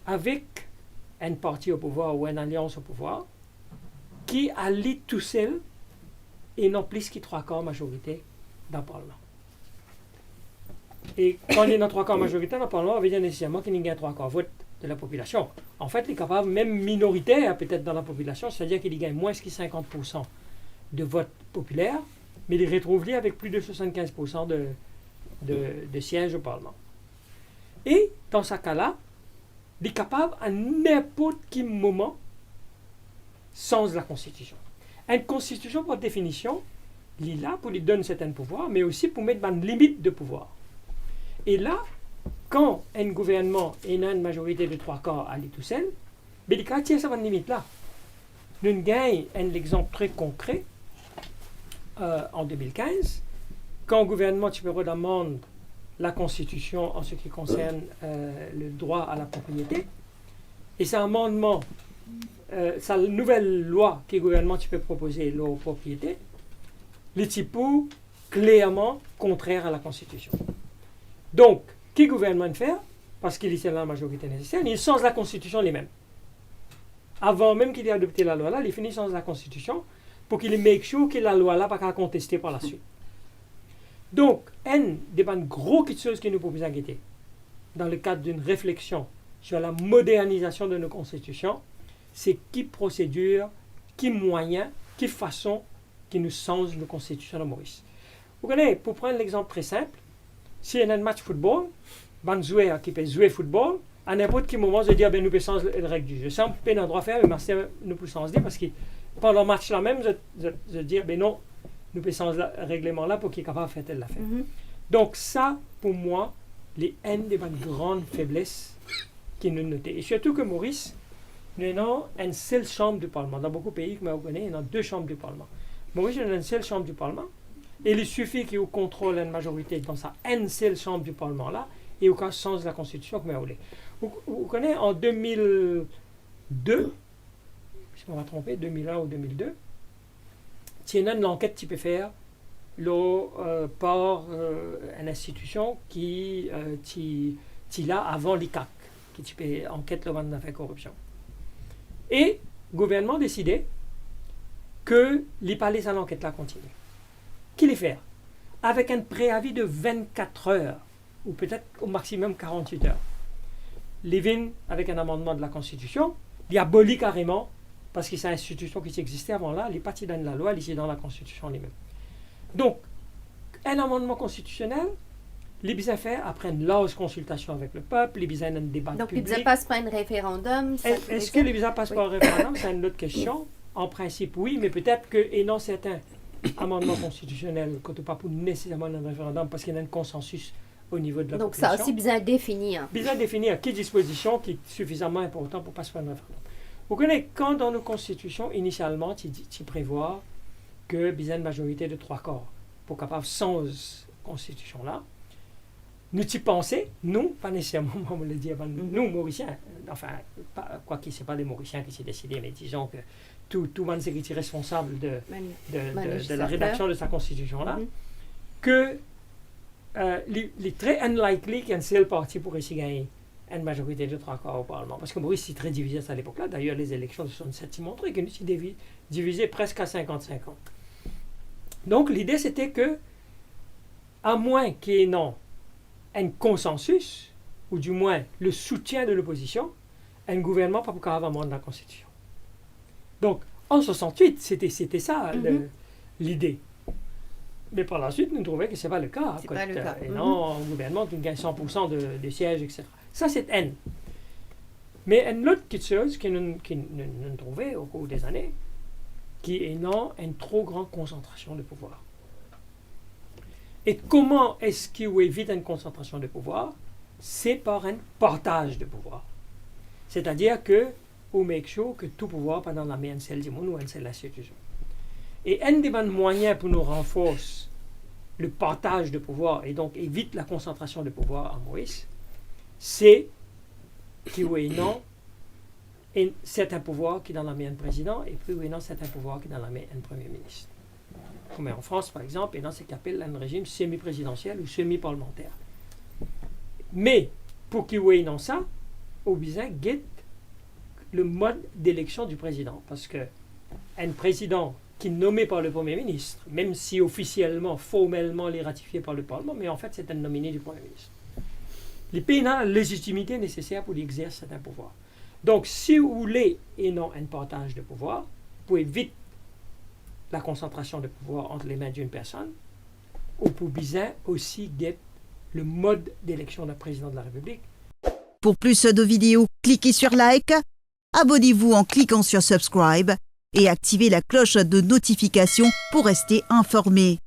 avec un parti au pouvoir ou une alliance au pouvoir qui allie tout seul et non plus que 3/4 majorité dans le Parlement. Et quand il y a 3/4 majorité dans le Parlement, ça veut dire nécessairement qu'il y a 3/4 vote de la population. En fait, il est capable, même minoritaire peut-être dans la population, c'est-à-dire qu'il gagne moins que 50% de vote populaire, mais il retrouve lui avec plus de 75% de sièges au Parlement. Et dans ce cas-là, il est capable à n'importe quel moment sans la Constitution. Une Constitution, par définition, il est là pour lui donner certains pouvoirs, mais aussi pour mettre une limite de pouvoir. Et là, quand un gouvernement et une majorité de 3/4 à lui tout seul, mais il tient cette limite-là. Nous gagnons un exemple très concret en 2015, quand le gouvernement demande la Constitution en ce qui concerne le droit à la propriété, et c'est un amendement, c'est une nouvelle loi que le gouvernement peut proposer la propriété, les types clairement contraire à la Constitution. Donc, qu'est-ce que le gouvernement fait? Parce qu'il est la majorité nécessaire, il change la Constitution lui-même. Avant même qu'il ait adopté la loi là, il finit sans la Constitution pour qu'il make sure que la loi là pas qu'à contester par la suite. Donc, une des gros choses que nous pouvons inquiéter dans le cadre d'une réflexion sur la modernisation de nos constitutions, c'est qui procédure, qui moyen, qui façon qui nous change nos constitutions de Maurice. Vous connaissez, pour prendre l'exemple très simple, si il y a un match de football, un joueur qui peut jouer au football, à n'importe quel moment, je dis, nous pouvons changer les règles du jeu. Ça, on peut droit faire, mais nous pouvons changer parce que pendant le match là même, je dis, non, nous pouvons changer le règlement là pour qu'il soit capable de faire telle affaire. Donc ça, pour moi, les une des grandes faiblesses qui nous notent. Et surtout que Maurice, nous avons une seule chambre du Parlement. Dans beaucoup de pays que je connais, il y a 2 chambres du Parlement. Maurice, il y a une seule chambre du Parlement. Et il suffit qu'il contrôle une majorité dans sa une seule chambre du Parlement là, et au cas change la Constitution comme vous voulez. Vous connaissez, en 2002, si on va tromper, 2001 ou 2002, il y a une enquête qui peut faire par une institution qui là avant l'ICAC, qui peut enquête le d'affaires corruption. Et le gouvernement a décidé que les palais à l'enquête là continue. Qu'il les fait avec un préavis de 24 heures ou peut-être au maximum 48 heures. Les vins avec un amendement de la Constitution, il abolit carrément parce que c'est une institution qui existait avant là, il n'est pas dans la loi, il est dans la Constitution lui-même. Donc, un amendement constitutionnel, les besoins faire après une large consultation avec le peuple, les besoins d'un débat donc, public. Donc, les passe pas un référendum? Est-ce que les besoins passent par un référendum? C'est une autre question. En principe, oui, mais peut-être que, et non certains amendements constitutionnels, quand on pas pour nécessairement un référendum, parce qu'il y a un consensus au niveau de la population. Donc, ça aussi, bien définir. Bien définir quelle disposition qui est suffisamment importante pour passer par un référendum. Vous connaissez, quand dans nos constitutions, initialement, tu prévois que besoin une majorité de 3/4 pour capable sans constitution-là, nous y pensons, nous, pas nécessairement, on me le dit avant, nous, Mauriciens, enfin, quoi qu'il ne soit pas des Mauriciens qui s'est décidé, mais disons que tout le monde est responsable de la rédaction de sa constitution-là, que il est très unlikely qu'un seul parti pourrait s'y gagner une majorité de 3/4 au Parlement. Parce que Maurice est très divisé à cette époque-là. D'ailleurs, les élections de 1967 montraient que nous sommes divisés presque à 50-50. Donc, l'idée, c'était que, à moins qu'il y ait un consensus, ou du moins le soutien de l'opposition, un gouvernement pas pour avoir de la Constitution. Donc, en 1968, c'était ça l'idée. Mais par la suite, nous trouvons que ce n'est pas le cas. C'est pas le cas. Et non, un gouvernement qui gagne 100% de sièges, etc. Ça, c'est N. Mais une autre chose que nous trouvons au cours des années, qui est une trop grande concentration de pouvoir. Et comment est-ce qu'on évite une concentration de pouvoir? C'est par un partage de pouvoir. C'est-à-dire que on make sure que tout pouvoir pas dans la main celle du monde ou une seule institution. Et un des moyens pour nous renforcer le partage de pouvoir et donc évite la concentration de pouvoir en Maurice, c'est qu'il y a certains pouvoirs qui sont dans la main du président et puis il y a certains pouvoirs qui sont dans la main du premier ministre. Comme en France, par exemple, et dans ce qu'on appelle un régime semi-présidentiel ou semi-parlementaire. Mais, pour qu'il y ait ça, au besoin guette le mode d'élection du président. Parce que un président qui est nommé par le Premier ministre, même si officiellement, formellement, il est ratifié par le Parlement, mais en fait, c'est un nominé du Premier ministre. Les pays n'ont la légitimité nécessaire pour exercer certains pouvoirs. Donc, si vous voulez et non un partage de pouvoir, vous pouvez vite la concentration de pouvoir entre les mains d'une personne, ou pour bien aussi guette le mode d'élection d'un président de la République. Pour plus de vidéos, cliquez sur like, abonnez-vous en cliquant sur subscribe et activez la cloche de notification pour rester informé.